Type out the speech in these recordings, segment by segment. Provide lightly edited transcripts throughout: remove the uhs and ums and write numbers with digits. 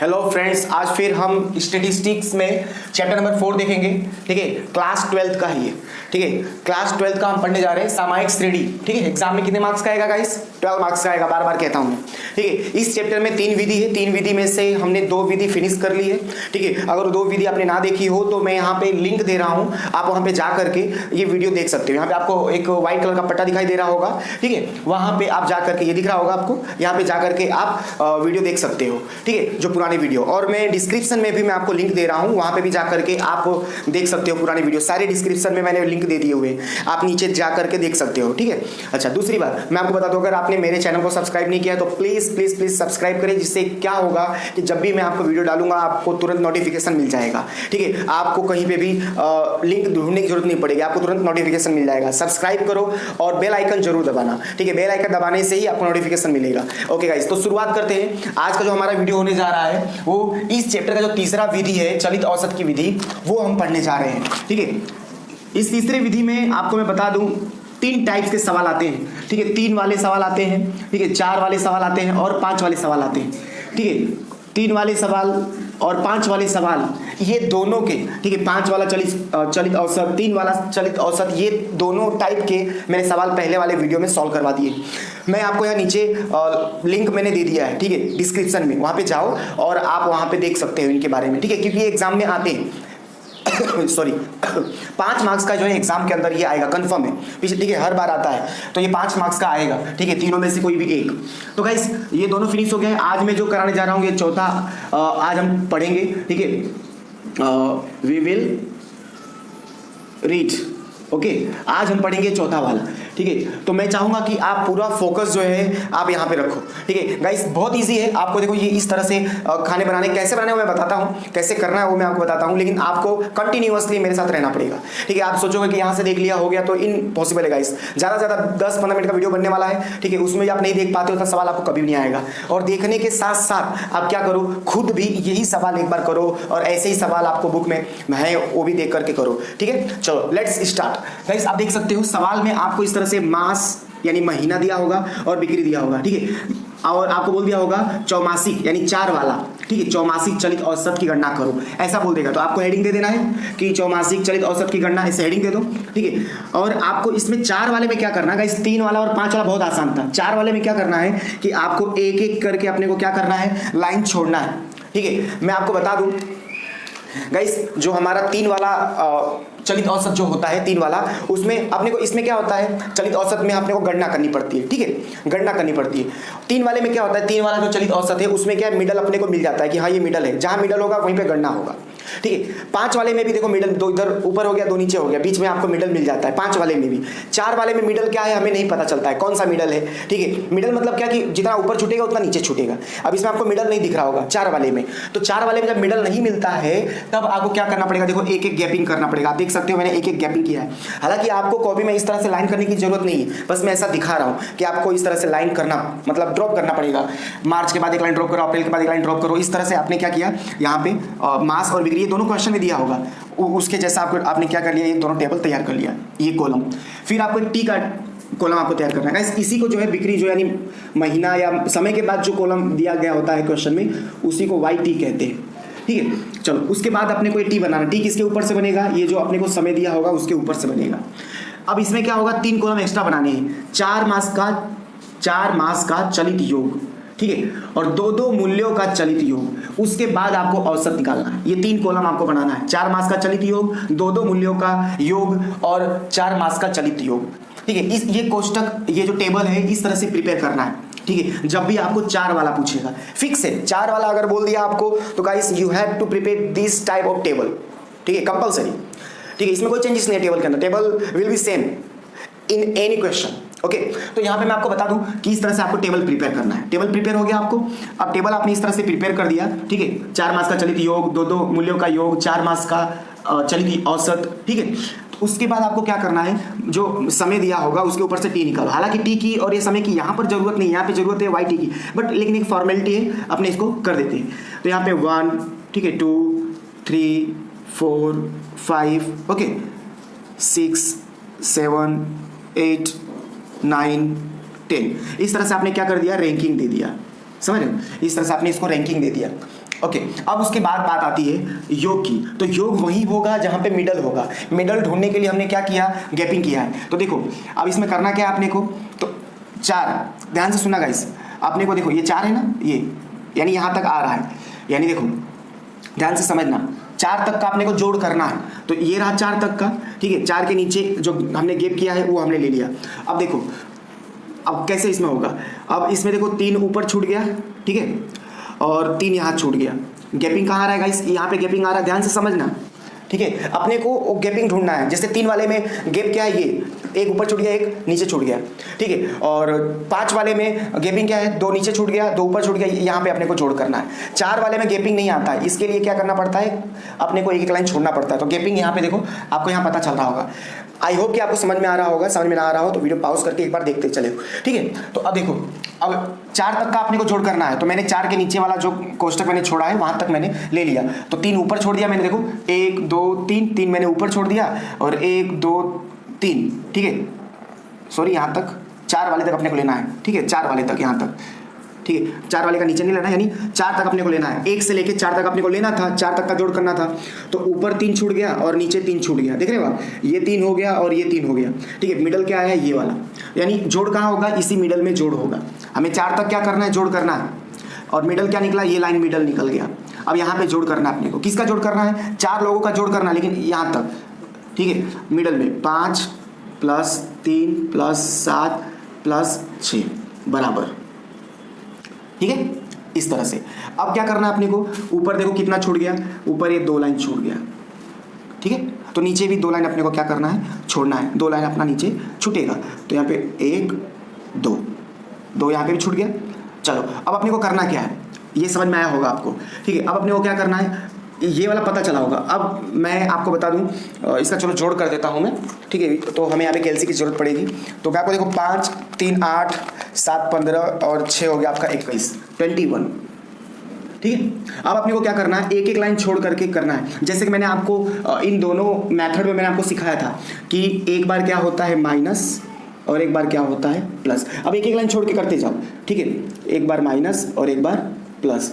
Hello friends, आज फिर हम स्टेटिस्टिक्स में चैप्टर नंबर 4 देखेंगे। ठीक है, क्लास 12th का ही है। ठीक है, क्लास 12th का हम पढ़ने जा रहे हैं, सामायिक श्रेणी। ठीक है, एग्जाम में कितने मार्क्स का आएगा गाइस? 12 मार्क्स का आएगा, बार बार कहता हूँ। ठीक है, इस चैप्टर में 3 विधि है। 3 विधि में से हमने 2 विधि फिनिश कर ली है। ठीक है, अगर 2 विधि आपने ना देखी हो तो मैं यहाँ पे लिंक दे रहा हूँ, आप वहाँ पे जा करके ये वीडियो देख सकते हो। यहाँ पे आपको एक व्हाइट कलर का पट्टा दिखाई दे रहा होगा। ठीक है, वहाँ पे आप जा करके, ये दिख रहा होगा आपको, यहाँ पे जा करके आप वीडियो देख सकते हो। ठीक है, जो पुराने वीडियो, और मैं डिस्क्रिप्शन में भी मैं आपको लिंक दे रहा हूँ, वहाँ पे भी जा करके आप देख सकते हो पुराने वीडियो। सारे डिस्क्रिप्शन में मैंने लिंक दे दिए हुए, आप नीचे जा करके देख सकते हो। ठीक है, अच्छा, दूसरी बात मैं आपको बता दूं, अगर आपने मेरे चैनल को सब्सक्राइब नहीं किया तो प्लीज़ प्लीज़ प्लीज़ सब्सक्राइब करें, जिससे क्या होगा कि जब भी मैं आपको वीडियो डालूंगा आपको तुरंत नोटिफिकेशन मिल जाएगा। ठीक है, आपको कहीं पे भी लिंक ढूंढने की जरूरत नहीं पड़ेगी, आपको तुरंत नोटिफिकेशन मिल जाएगा। सब्सक्राइब करो और बेल आइकन जरूर दबाना। ठीक है, बेल आइकन दबाने से ही आपको नोटिफिकेशन मिलेगा। ओके गाइस, तो शुरुआत करते हैं। आज का जो हमारा वीडियो होने जा रहा है वो इस चैप्टर का जो तीसरा विधि है, चलित औसत की विधि, वो हम पढ़ने जा रहे हैं। ठीक है, इस तीसरे विधि में आपको मैं बता दूं 3 टाइप्स के सवाल आते हैं। ठीक है, 3 वाले सवाल आते हैं, ठीक है, 4 वाले सवाल आते हैं और 5 वाले सवाल आते हैं। ठीक है, 3 वाले सवाल और 5 वाले सवाल, ये दोनों के, ठीक है, 5 वाला चलित औसत, 3 वाला चलित औसत, ये दोनों टाइप के मैंने सवाल पहले वाले वीडियो में सॉल्व करवा दिए। मैं आपको यहाँ नीचे लिंक मैंने दे दिया है। ठीक है, डिस्क्रिप्शन में, वहाँ पे जाओ और आप वहाँ पे देख सकते हो इनके बारे में। ठीक है, क्योंकि ये एग्जाम में आते हैं सॉरी 5 मार्क्स का जो है एग्जाम के अंदर ये आएगा, कंफर्म है। ठीक है, हर बार आता है तो ये 5 मार्क्स का आएगा। ठीक है, तीनों में से कोई भी एक। तो गाइस ये दोनों फिनिश हो गए। आज मैं जो कराने जा रहा हूँ ये चौथा आज हम पढ़ेंगे। ठीक है, वी विल रीड। ओके, आज हम पढ़ेंगे चौथा वाला। ठीक है, तो मैं चाहूंगा कि आप पूरा फोकस जो है आप यहाँ पे रखो। ठीक है गाइस, बहुत इजी है। आपको देखो ये इस तरह से खाने बनाने, कैसे बनाने वो मैं बताता हूँ, कैसे करना है वो मैं आपको बताता हूँ, लेकिन आपको कंटिन्यूअसली मेरे साथ रहना पड़ेगा। ठीक है, आप सोचोगे कि यहाँ से देख लिया हो गया तो इम्पॉसिबल है गाइस। ज़्यादा से ज़्यादा 10-15 मिनट का वीडियो बनने वाला है। ठीक है, उसमें आप नहीं देख पाते हो तो सवाल आपको कभी भी नहीं आएगा। और देखने के साथ साथ आप क्या करो, खुद भी यही सवाल एक बार करो और ऐसे ही सवाल आपको बुक में है वो भी देख करके करो। ठीक है, चलो लेट्स स्टार्ट। गाइस आप देख सकते हो सवाल में आपको इस तरह से मास यानी महीना दिया होगा और बिक्री दिया होगा। ठीक है, और आपको बोल दिया होगा चौमासिक यानी 4 वाला। ठीक है, चौमासिक चलित औसत की गणना करो, ऐसा बोल देगा। तो आपको हेडिंग दे देना है कि चौमासिक चलित औसत की गणना, ऐसे हेडिंग दे दो। ठीक है, और आपको इसमें 4 वाले में क्या करना है, इस 3 वाला और 5 वाला बहुत आसान था। 4 वाले में क्या करना है कि आपको एक एक करके अपने को क्या करना है, लाइन छोड़ना है। ठीक है, मैं आपको बता दूं गाइस, जो हमारा 3 वाला चलित औसत जो होता है, 3 वाला, उसमें अपने को, इसमें क्या होता है, चलित औसत में अपने को गणना करनी पड़ती है। ठीक है, गणना करनी पड़ती है। 3 वाले में क्या होता है, 3 वाला जो चलित औसत है उसमें क्या है, मिडल अपने को मिल जाता है कि हाँ ये मिडल है, जहाँ मिडल होगा वहीं पे गणना होगा। ठीक है, 5 वाले में भी देखो मिडल, 2 इधर ऊपर हो गया 2 नीचे हो गया, बीच में आपको मिडल मिल जाता है 5 वाले में भी। 4 वाले में मिडल क्या है हमें नहीं पता चलता है, कौन सा मिडल है। ठीक है, मिडल मतलब क्या कि जितना ऊपर छूटेगा उतना नीचे छूटेगा। अब इसमें आपको मिडल नहीं दिख रहा होगा 4 वाले में। तो 4 वाले में जब मिडल नहीं मिलता है तब आपको क्या करना पड़ेगा, देखो एक एक गैपिंग करना पड़ेगा। आप देख सकते हो मैंने एक एक गैपिंग किया है। हालांकि आपको कॉपी में इस तरह से लाइन करने की जरूरत नहीं है, बस मैं ऐसा दिखा रहा हूँ कि आपको इस तरह से लाइन करना, मतलब ड्रॉप करना पड़ेगा। मार्च के बाद एक लाइन ड्रॉप करो, अप्रैल के बाद एक लाइन ड्रॉप करो। इस तरह से आपने क्या किया, यहाँ पे मास और बिक्री, ये दोनों क्वेश्चन में दिया होगा, उसके जैसा आपने क्या कर लिया, ये दोनों टेबल तैयार कर लिया, ये कॉलम। फिर आपको एक टी का कॉलम आपको तैयार करना है। इसी को जो है बिक्री जो यानी महीना या समय के बाद जो कॉलम दिया गया होता है क्वेश्चन में, उसी को वाई टी कहते हैं। ठीक है, चलो उसके बाद अपने को टी बनाना। टी किसके ऊपर से बनेगा, ये जो अपने को समय दिया होगा उसके ऊपर से बनेगा। अब इसमें क्या होगा, 3 कॉलम एक्स्ट्रा बनाने हैं। 4 मास का चलित योग, ठीक है, और 2 मूल्यों का चलित योग। उसके बाद आपको औसत निकालना है। ये 3 कॉलम आपको बनाना है, 4 मास का चलित योग, 2 मूल्यों का योग और 4 मास का चलित योग। ठीक है, ये कोष्टक, ये जो टेबल है इस तरह से प्रिपेयर करना है। ठीक है, जब भी आपको 4 वाला पूछेगा, फिक्स है 4 वाला अगर बोल दिया आपको तो guys you have to prepare this type of table. ठीक है, कंपलसरी। ठीक है, इसमें कोई चेंजेस नहीं है टेबल के अंदर, table will be same in any question. Okay, तो यहाँ पे मैं आपको बता दूं कि इस तरह से आपको टेबल प्रिपेयर करना है। टेबल प्रिपेयर हो गया आपको। अब टेबल आपने इस तरह से प्रिपेयर कर दिया। ठीक है, 4 मास का चलित योग, 2 मूल्यों का योग, 4 मास का चलित औसत। ठीक है, उसके बाद आपको क्या करना है, जो समय दिया होगा उसके ऊपर से टी निकालो। हालांकि टी की और ये समय की यहाँ पर जरूरत नहीं है, यहाँ पे जरूरत है वाई टी की, बट लेकिन एक फॉर्मेलिटी है, अपने इसको कर देते हैं। तो यहाँ पे 1, ठीक है, 2, 3, 4, 5, ओके, 6, 7, 8, 9, 10। इस तरह से आपने क्या कर दिया, रैंकिंग दे दिया। समझ रहे हो, इस तरह से आपने इसको रैंकिंग दे दिया। ओके, अब उसके बाद बात आती है योग की। तो योग वही होगा जहां पे मिडल होगा। मिडल ढूंढने के लिए हमने क्या किया, गैपिंग किया है। तो देखो अब इसमें करना क्या है आपने को, तो 4, ध्यान से सुना गाइस, आपने को देखो ये 4 है ना, ये यानी यहां तक आ रहा है, यानी देखो ध्यान से समझना, 4 तक का आपने को जोड़ करना है। तो ये रहा 4 तक का, ठीक है। 4 के नीचे जो हमने गैप किया है वो हमने ले लिया। अब देखो अब कैसे इसमें होगा, अब इसमें देखो 3 ऊपर छूट गया, ठीक है, और 3 यहाँ छूट गया। गैपिंग कहाँ आ रहा है गाइस, यहाँ पे गैपिंग आ रहा है, ध्यान से समझना, ठीक है। अपने को गैपिंग ढूंढना है। जैसे 3 वाले में गैप क्या है, ये एक ऊपर छूट गया, एक नीचे छूट गया, ठीक है। और 5 वाले में गैपिंग क्या है, 2 नीचे छूट गया, 2 ऊपर छूट गया, यहाँ पे अपने को जोड़ करना है। 4 वाले में गैपिंग नहीं आता है, इसके लिए क्या करना पड़ता है, अपने को एक एक लाइन छोड़ना पड़ता है। तो गैपिंग यहाँ पे देखो आपको यहाँ पता चल रहा होगा। आई होप कि आपको समझ में आ रहा होगा। समझ में ना आ रहा हो तो वीडियो पॉज करके एक बार देखते चले, ठीक है। तो अब देखो, अब 4 तक का अपने को जोड़ करना है। तो मैंने 4 के नीचे वाला जो कोष्टक मैंने छोड़ा है वहां तक मैंने ले लिया। तो 3 ऊपर छोड़ दिया मैंने, देखो 1 2 3 मैंने ऊपर छोड़ दिया, और 1 2 3, ठीक है। सॉरी, यहाँ तक 4 वाले तक अपने को लेना है, ठीक है, 4 वाले तक यहाँ तक, ठीक है। 4 वाले का नीचे नहीं लेना, यानी 4 तक अपने को लेना है। 1 से लेके 4 तक अपने को लेना था, 4 तक का जोड़ करना था। तो ऊपर 3 छूट गया और नीचे 3 छूट गया, देख रहे हो आप, ये 3 हो गया और ये 3 हो गया, ठीक है। मिडल क्या है, ये वाला, यानी जोड़ कहाँ होगा, इसी मिडल में जोड़ होगा। हमें 4 तक क्या करना है, जोड़ करना है, और मिडल क्या निकला, ये लाइन मिडल निकल गया। अब यहाँ पे जोड़ करना है अपने को, किसका जोड़ करना है, 4 लोगों का जोड़ करना है, लेकिन यहाँ तक, ठीक है। मिडल में 5 + 3 + 7 + 6 बराबर, ठीक है, इस तरह से। अब क्या करना है अपने को, ऊपर देखो कितना छूट गया, ऊपर ये 2 लाइन छूट गया, ठीक है। तो नीचे भी 2 लाइन अपने को क्या करना है, छोड़ना है। 2 लाइन अपना नीचे छूटेगा। तो यहाँ पे 1 2 यहाँ पे भी छूट गया। चलो अब अपने को करना क्या है, ये समझ में आया होगा आपको, ठीक है। अब अपने को क्या करना है, ये वाला पता चला होगा। अब मैं आपको बता दूं, इसका चलो जोड़ कर देता हूं मैं, ठीक है। तो हमें यहाँ पे कैलसी की जरूरत पड़ेगी। तो मैं आपको देखो 5 3 8 7 15 और 6 हो गया आपका 21 21, ठीक है। अब अपने को क्या करना है, एक एक लाइन छोड़ करके करना है। जैसे कि मैंने आपको इन दोनों मेथड में मैंने आपको सिखाया था कि एक बार क्या होता है माइनस और एक बार क्या होता है प्लस। अब एक एक लाइन छोड़ के करते जाओ, ठीक है। एक बार माइनस और एक बार प्लस,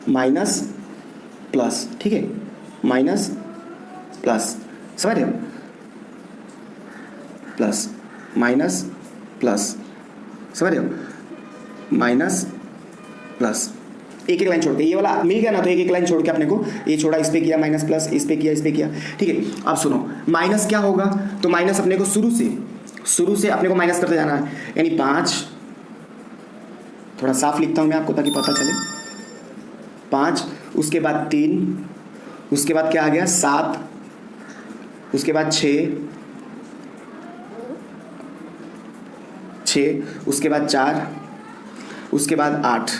माइनस प्लस, ठीक है, माइनस प्लस, समझ रहे हो, प्लस माइनस प्लस, समझ रहे हो, माइनस प्लस, एक एक लाइन छोड़ के। ये वाला मिल गया ना, तो एक एक लाइन छोड़ के अपने को ये छोड़ा, इस पे किया माइनस प्लस, इस पे किया, ठीक है। अब सुनो, माइनस क्या होगा, तो माइनस अपने को शुरू से अपने को माइनस करते जाना है, यानी 5, थोड़ा साफ लिखता हूं मैं आपको ताकि पता चले, 5, उसके बाद 3, उसके बाद क्या आ गया 7, उसके बाद 6, उसके बाद 4, उसके बाद 8।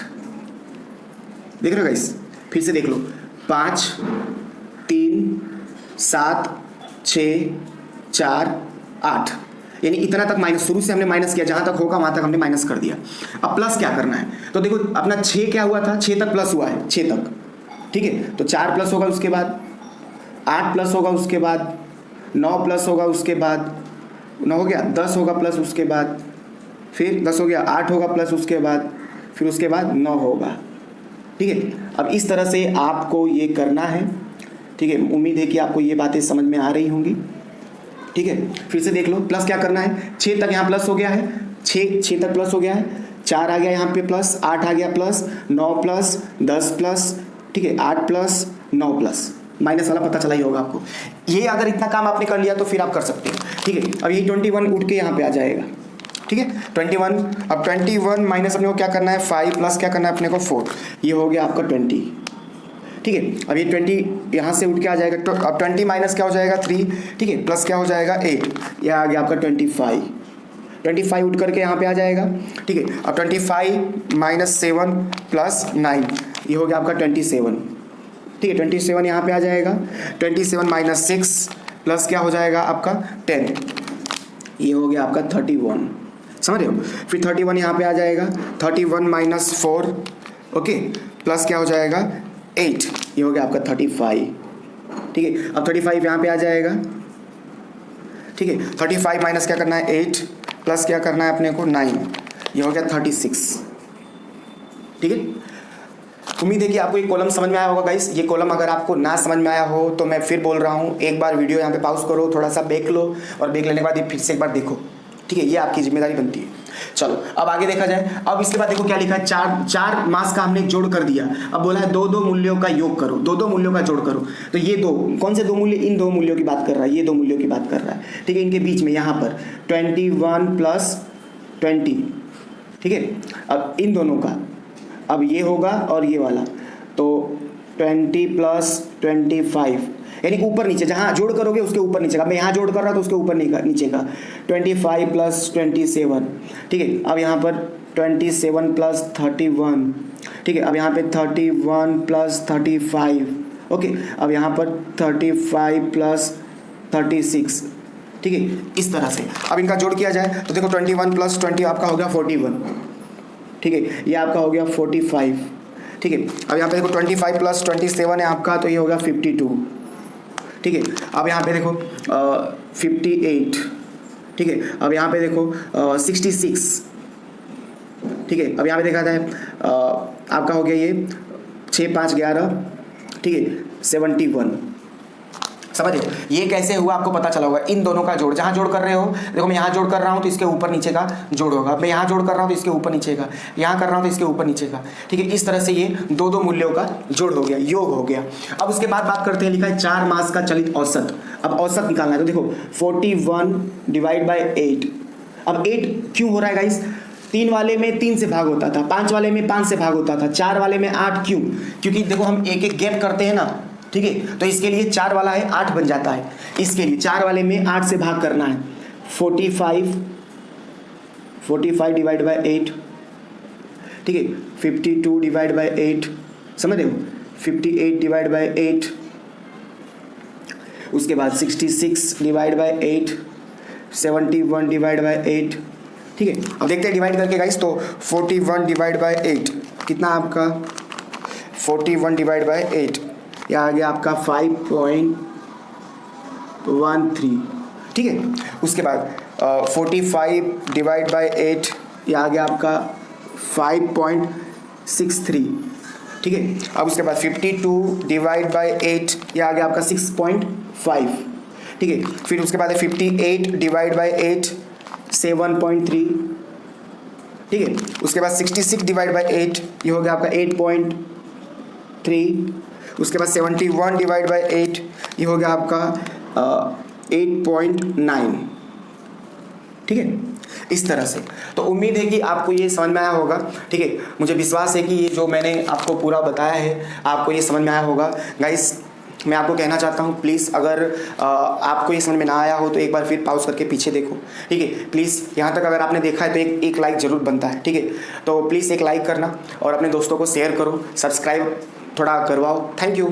देख रहे हो गाइस, फिर से देख लो, 5 3 7 6 4 8, यानी इतना तक माइनस, शुरू से हमने माइनस किया, जहां तक होगा वहां तक हमने माइनस कर दिया। अब प्लस क्या करना है, तो देखो अपना 6 क्या हुआ था, 6 तक प्लस हुआ है, 6 तक, ठीक है। तो 4 प्लस होगा, उसके बाद 8 प्लस होगा, उसके बाद 9 प्लस होगा, उसके बाद 9 हो गया, 10 होगा प्लस, उसके बाद फिर 10 हो गया, 8 होगा प्लस, उसके बाद फिर उसके बाद 9 होगा, ठीक है। अब इस तरह से आपको ये करना है, ठीक है। उम्मीद है कि आपको ये बातें समझ में आ रही होंगी, ठीक है। फिर से देख लो, प्लस क्या करना है, 6 तक यहाँ प्लस हो गया है, 6 तक प्लस हो गया है, 4 आ गया यहाँ पे प्लस, 8 आ गया प्लस, 9 प्लस 10 प्लस, ठीक है, 8 प्लस 9 प्लस, माइनस वाला पता चला ही होगा आपको। ये अगर इतना काम आपने कर लिया तो फिर आप कर सकते हो, ठीक है। अब ये 21 उठ के यहाँ पे आ जाएगा, ठीक है, 21। अब 21 माइनस अपने को क्या करना है 5 प्लस क्या करना है अपने को 4, ये हो गया आपका 20, ठीक है। अब ये 20 यहाँ से उठ के आ जाएगा, तो अब 20 माइनस क्या हो जाएगा 3, ठीक है, प्लस क्या हो जाएगा 8, यह आ गया आपका 25 उठ करके यहाँ पे आ जाएगा, ठीक है। अब 25 माइनस 7 प्लस 9, ये हो गया आपका 27, ठीक है। 27 यहाँ पे आ जाएगा, 27 माइनस 6 प्लस क्या हो जाएगा आपका 10, ये हो गया आपका 31, समझ रहे हो। फिर 31 यहाँ पे आ जाएगा, 31 माइनस 4, ओके, प्लस क्या हो जाएगा 8, ये हो गया आपका 35, ठीक है। अब 35 यहाँ पे आ जाएगा, ठीक है। 35 माइनस क्या करना है 8 प्लस क्या करना है अपने को 9, ये हो गया 36, ठीक है। उम्मीद है कि आपको ये कॉलम समझ में आया होगा गाइस। ये कॉलम अगर आपको ना समझ में आया हो तो मैं फिर बोल रहा हूँ, एक बार वीडियो यहाँ पे पॉज करो, थोड़ा सा देख लो और देख लेने के बाद ये फिर से एक बार देखो, ठीक है, ये आपकी जिम्मेदारी बनती है। चलो अब आगे देखा जाए। अब इसके बाद देखो क्या लिखा है, चार मास का हमने जोड़ कर दिया। अब बोला है दो मूल्यों का योग करो, दो मूल्यों का जोड़ करो। तो ये दो कौन से दो मूल्य, इन दो मूल्यों की बात कर रहा है, ये दो मूल्यों की बात कर रहा है, ठीक है। इनके बीच में यहाँ पर 21 + 20, ठीक है। अब इन दोनों का, अब ये होगा और ये वाला, तो 20 + 25, यानी ऊपर नीचे जहाँ जोड़ करोगे उसके ऊपर नीचे का। मैं यहाँ जोड़ कर रहा तो उसके ऊपर नीचे का 25 + 27, ठीक है। अब यहाँ पर 27 + 31, ठीक है। अब यहाँ पे 31 + 35, ओके। अब यहाँ पर 35 + 36, ठीक है, इस तरह से। अब इनका जोड़ किया जाए तो देखो 21 + 20 आपका हो गया 41, ठीक है। ये आपका हो गया 45, ठीक है। अब यहाँ पे देखो 25 + 27 है आपका, तो ये होगा 52, ठीक है। अब यहाँ पे देखो 58, ठीक है। अब यहाँ पे देखो 66, ठीक है। अब यहाँ पे देखा जाए आपका हो गया ये 6 × 5 = 11, ठीक है, 71। समझे ये कैसे हुआ, आपको पता चला होगा। इन दोनों का जोड़, जहाँ जोड़ कर रहे हो, देखो मैं यहाँ जोड़ कर रहा हूँ तो इसके ऊपर नीचे का जोड़ होगा, मैं यहाँ जोड़ कर रहा हूँ तो इसके ऊपर नीचे का, यहाँ कर रहा हूँ तो इसके ऊपर नीचे का, ठीक है। इस तरह से ये दो मूल्यों का जोड़ हो गया, योग हो गया। अब उसके बाद बात करते हैं, लिखा है 4 मास का चलित औसत। अब औसत निकालना है, तो देखो 41 / 8। अब 8 क्यों हो रहा है गाइस, 3 वाले में 3 से भाग होता था, 5 वाले में 5 से भाग होता था, 4 वाले में 8 क्यों, क्योंकि देखो हम एक एक गैप करते हैं ना, ठीक है। तो इसके लिए 4 वाला है 8 बन जाता है, इसके लिए 4 वाले में 8 से भाग करना है। 45 / 8, ठीक है। 52 / 8, समझ रहे हो, 58 / 8, उसके बाद 66 / 8, 71 / 8, ठीक है। अब देखते हैं डिवाइड करके गाइस, तो 41 / 8 कितना आपका, 41 / 8, यह आ गया आपका 5.13, ठीक है। उसके बाद 45 / 8, यह आ गया आपका 5.63, ठीक है। अब उसके बाद 52 / 8, यह आ गया आपका 6.5, ठीक है। फिर उसके बाद 58 / 8, 7.3, ठीक है। उसके बाद 66 / 8, ये हो गया आपका 8.3। उसके बाद 71 / 8, ये हो गया आपका 8.9, ठीक है, इस तरह से। तो उम्मीद है कि आपको ये समझ में आया होगा, ठीक है। मुझे विश्वास है कि ये जो मैंने आपको पूरा बताया है आपको ये समझ में आया होगा। गाइस मैं आपको कहना चाहता हूँ, प्लीज़ अगर आपको ये समझ में ना आया हो तो एक बार फिर पॉज करके पीछे देखो, ठीक है। प्लीज़ यहाँ तक अगर आपने देखा है तो एक लाइक ज़रूर बनता है, ठीक है। तो प्लीज़ एक लाइक करना और अपने दोस्तों को शेयर करो, सब्सक्राइब थोड़ा करवाओ। Thank you.